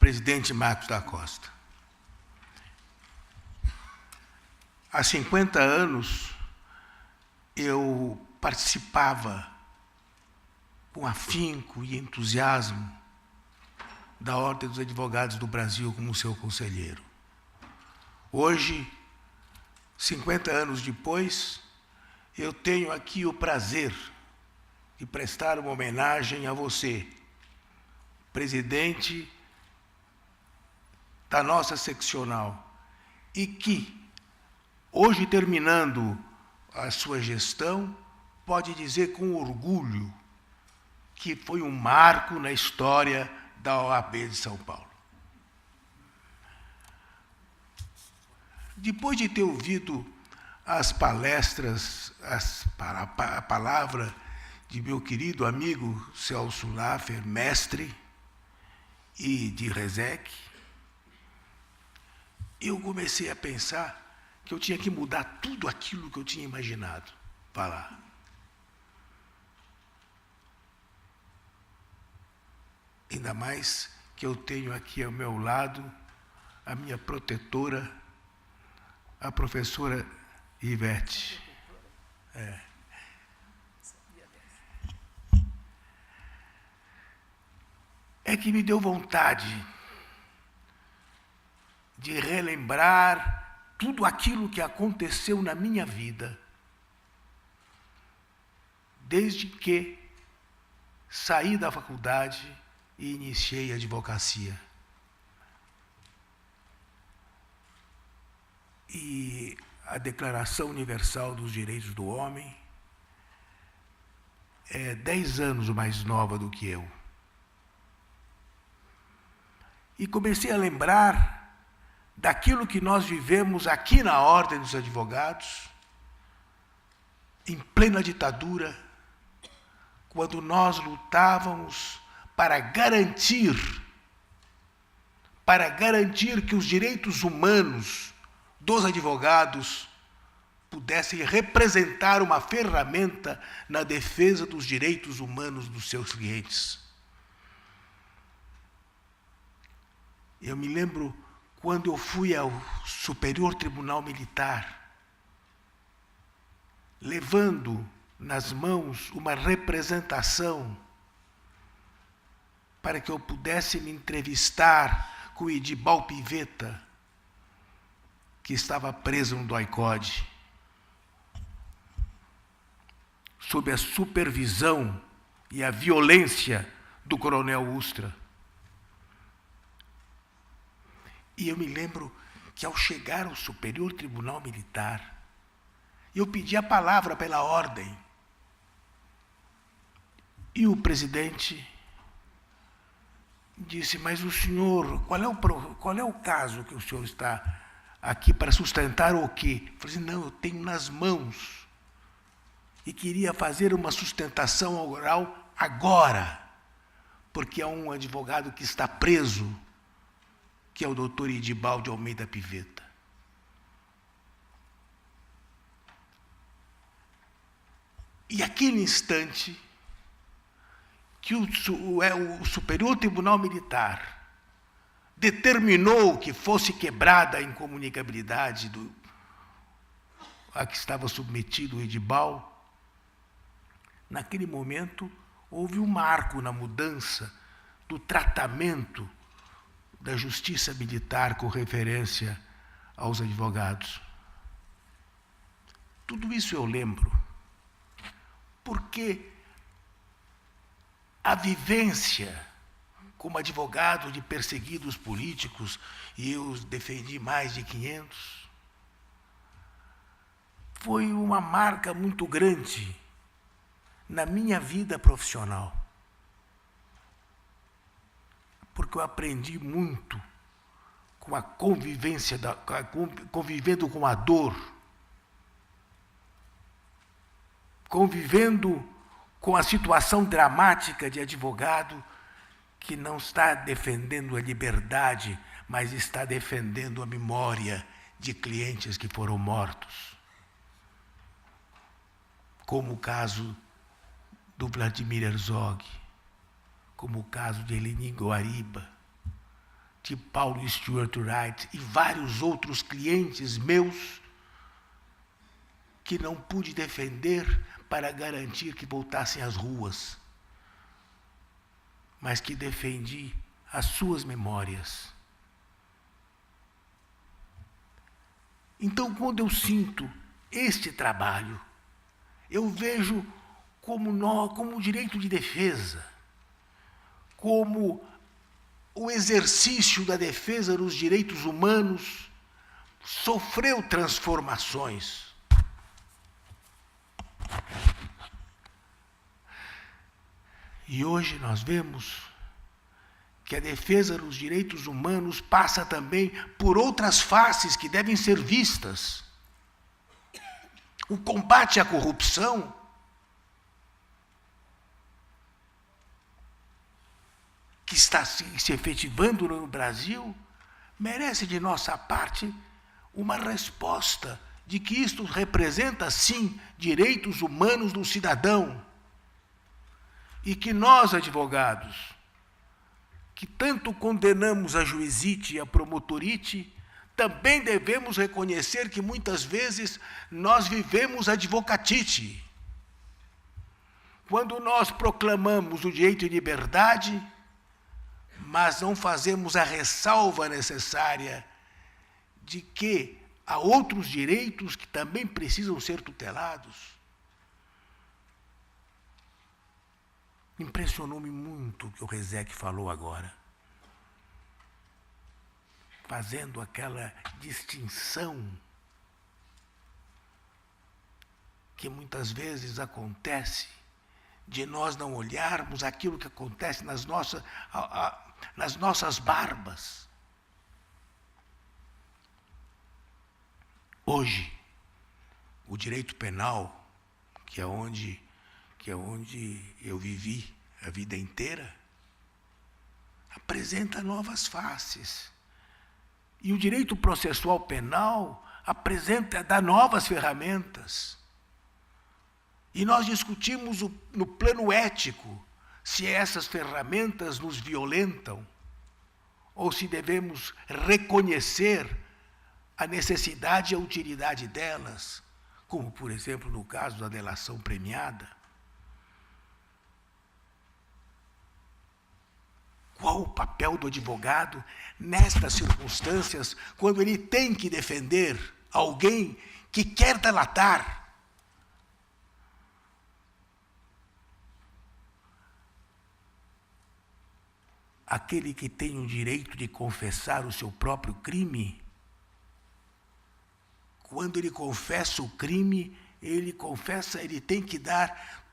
presidente Marcos da Costa. Há 50 anos, eu participava com afinco e entusiasmo da Ordem dos Advogados do Brasil como seu conselheiro. Hoje, 50 anos depois, eu tenho aqui o prazer de prestar uma homenagem a você, presidente da nossa seccional, e que, hoje, terminando a sua gestão, pode dizer com orgulho que foi um marco na história da OAB de São Paulo. Depois de ter ouvido as palestras, a palavra de meu querido amigo Celso Laffer, mestre, e de Rezec, eu comecei a pensar que eu tinha que mudar tudo aquilo que eu tinha imaginado falar. Ainda mais que eu tenho aqui ao meu lado a minha protetora, a professora Ivete. É que me deu vontade de relembrar tudo aquilo que aconteceu na minha vida, desde que saí da faculdade e iniciei a advocacia. E a Declaração Universal dos Direitos do Homem é 10 anos mais nova do que eu. E comecei a lembrar daquilo que nós vivemos aqui na Ordem dos Advogados, em plena ditadura, quando nós lutávamos para garantir que os direitos humanos dos advogados pudessem representar uma ferramenta na defesa dos direitos humanos dos seus clientes. Eu me lembro quando eu fui ao Superior Tribunal Militar, levando nas mãos uma representação para que eu pudesse me entrevistar com o Edibal Pivetta, que estava preso no DOI-CODE, sob a supervisão e a violência do coronel Ustra. E eu me lembro que, ao chegar ao Superior Tribunal Militar, eu pedi a palavra pela ordem. E o presidente disse: mas o senhor, qual é o caso que o senhor está aqui para sustentar o quê? Eu falei assim: não, eu tenho nas mãos. E queria fazer uma sustentação oral agora, porque há um advogado que está preso, que é o doutor Edibal de Almeida Pivetta. E aquele instante que o Superior Tribunal Militar determinou que fosse quebrada a incomunicabilidade a que estava submetido o Edibal, naquele momento houve um marco na mudança do tratamento da justiça militar com referência aos advogados. Tudo isso eu lembro, porque a vivência como advogado de perseguidos políticos, e eu defendi mais de 500, foi uma marca muito grande na minha vida profissional. Porque eu aprendi muito com a convivência, convivendo com a dor, convivendo com a situação dramática de advogado que não está defendendo a liberdade, mas está defendendo a memória de clientes que foram mortos. Como o caso do Vladimir Herzog, como o caso de Eleni Guariba, de Paulo Stuart Wright e vários outros clientes meus que não pude defender para garantir que voltassem às ruas, mas que defendi as suas memórias. Então, quando eu sinto este trabalho, eu vejo como direito de defesa, como o exercício da defesa dos direitos humanos sofreu transformações. E hoje nós vemos que a defesa dos direitos humanos passa também por outras faces que devem ser vistas. O combate à corrupção que está se efetivando no Brasil merece de nossa parte uma resposta de que isto representa, sim, direitos humanos do cidadão. E que nós, advogados, que tanto condenamos a juizite e a promotorite, também devemos reconhecer que muitas vezes nós vivemos advocatite. Quando nós proclamamos o direito de liberdade, mas não fazemos a ressalva necessária de que há outros direitos que também precisam ser tutelados. Impressionou-me muito o que o Rezec falou agora, fazendo aquela distinção que muitas vezes acontece de nós não olharmos aquilo que acontece nas nossas barbas. Hoje, o direito penal, que é onde eu vivi a vida inteira, apresenta novas faces. E o direito processual penal dá novas ferramentas. E nós discutimos no plano ético se essas ferramentas nos violentam ou se devemos reconhecer a necessidade e a utilidade delas, como, por exemplo, no caso da delação premiada. Qual o papel do advogado nestas circunstâncias, quando ele tem que defender alguém que quer delatar? Aquele que tem o direito de confessar o seu próprio crime, quando ele confessa o crime, ele tem que dar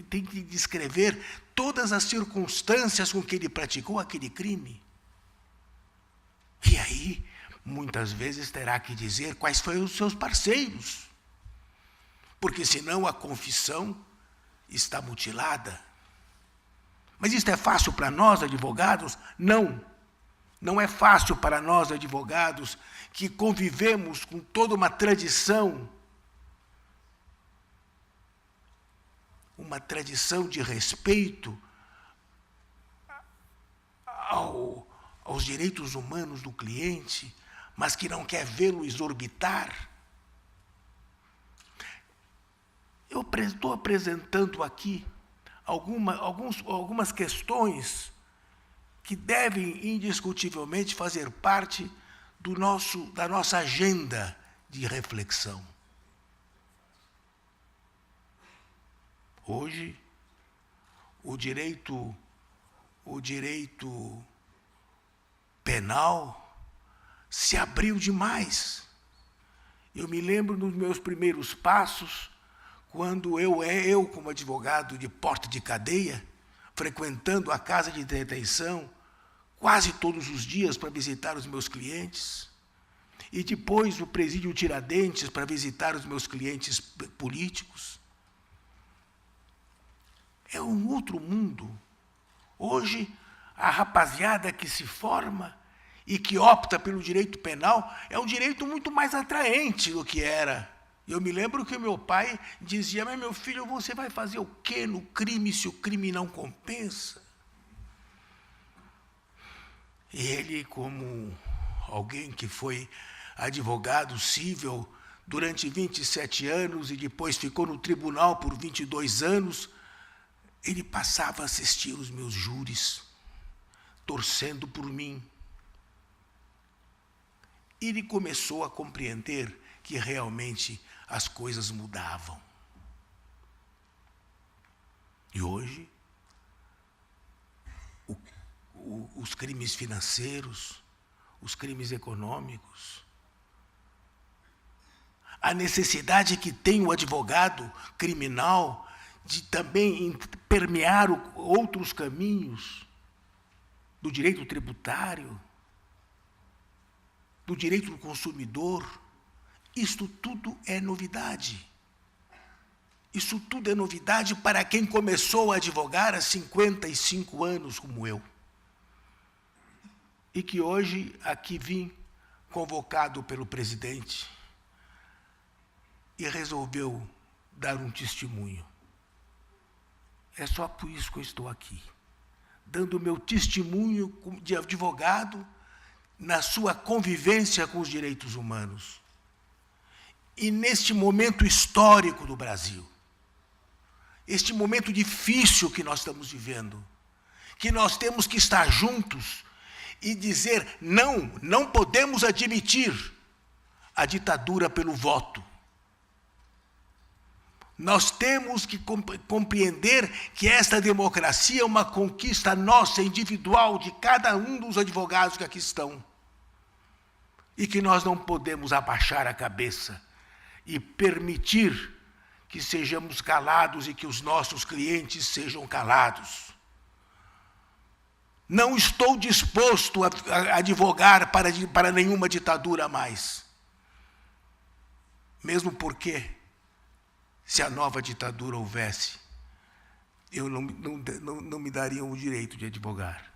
tem que descrever todas as circunstâncias com que ele praticou aquele crime. E aí, muitas vezes terá que dizer quais foram os seus parceiros, porque senão a confissão está mutilada. Mas isso é fácil para nós, advogados? Não. Não é fácil para nós, advogados, que convivemos com toda uma tradição de respeito aos direitos humanos do cliente, mas que não quer vê-lo exorbitar. Eu estou apresentando aqui algumas questões que devem indiscutivelmente fazer parte da nossa agenda de reflexão. Hoje, o direito penal se abriu demais. Eu me lembro dos meus primeiros passos, quando eu como advogado de porta de cadeia, frequentando a casa de detenção quase todos os dias para visitar os meus clientes, e depois o presídio Tiradentes para visitar os meus clientes políticos. É um outro mundo. Hoje, a rapaziada que se forma e que opta pelo direito penal é um direito muito mais atraente do que era. Eu me lembro que meu pai dizia: mas meu filho, você vai fazer o quê no crime se o crime não compensa? E ele, como alguém que foi advogado civil durante 27 anos e depois ficou no tribunal por 22 anos, ele passava a assistir os meus júris, torcendo por mim. Ele começou a compreender que realmente as coisas mudavam. E hoje, os crimes financeiros, os crimes econômicos, a necessidade que tem o advogado criminal de também permear outros caminhos do direito tributário, do direito do consumidor, isto tudo é novidade. Isso tudo é novidade para quem começou a advogar há 55 anos, como eu. E que hoje aqui vim convocado pelo presidente e resolveu dar um testemunho. É só por isso que eu estou aqui, dando o meu testemunho de advogado na sua convivência com os direitos humanos. E neste momento histórico do Brasil, este momento difícil que nós estamos vivendo, que nós temos que estar juntos e dizer, não podemos admitir a ditadura pelo voto. Nós temos que compreender que esta democracia é uma conquista nossa, individual, de cada um dos advogados que aqui estão. E que nós não podemos abaixar a cabeça e permitir que sejamos calados e que os nossos clientes sejam calados. Não estou disposto a advogar para nenhuma ditadura mais. Mesmo porque, se a nova ditadura houvesse, eu não me dariam o direito de advogar.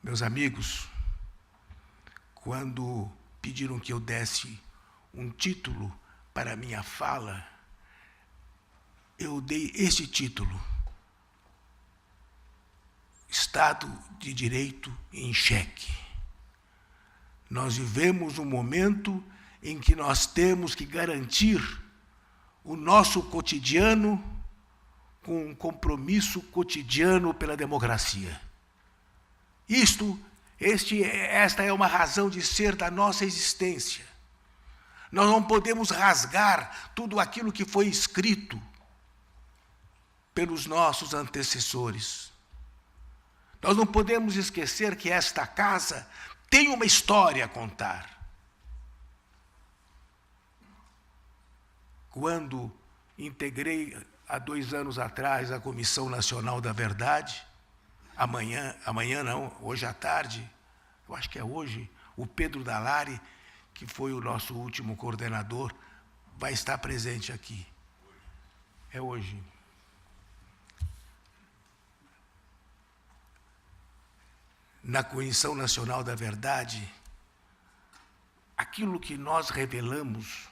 Meus amigos, quando pediram que eu desse um título para a minha fala, eu dei este título: Estado de Direito em Xeque. Nós vivemos um momento em que nós temos que garantir o nosso cotidiano com um compromisso cotidiano pela democracia. Esta é uma razão de ser da nossa existência. Nós não podemos rasgar tudo aquilo que foi escrito pelos nossos antecessores. Nós não podemos esquecer que esta casa tem uma história a contar. Quando integrei, há 2 anos atrás, a Comissão Nacional da Verdade, amanhã não, hoje à tarde, eu acho que é hoje, o Pedro Dalari, que foi o nosso último coordenador, vai estar presente aqui. É hoje. Na Comissão Nacional da Verdade, aquilo que nós revelamos,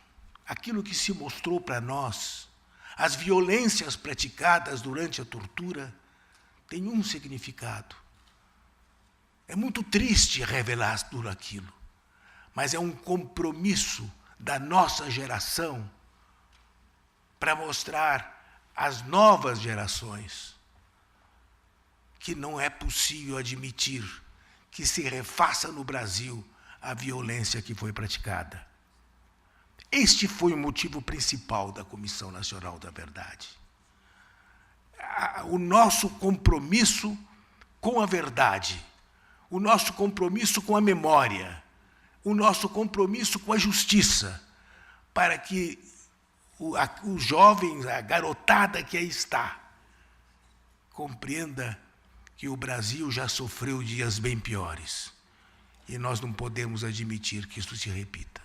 aquilo que se mostrou para nós, as violências praticadas durante a tortura, tem um significado. É muito triste revelar tudo aquilo, mas é um compromisso da nossa geração para mostrar às novas gerações que não é possível admitir que se refaça no Brasil a violência que foi praticada. Este foi o motivo principal da Comissão Nacional da Verdade. O nosso compromisso com a verdade, o nosso compromisso com a memória, o nosso compromisso com a justiça, para que os jovens, a garotada que aí está, compreenda que o Brasil já sofreu dias bem piores. E nós não podemos admitir que isso se repita.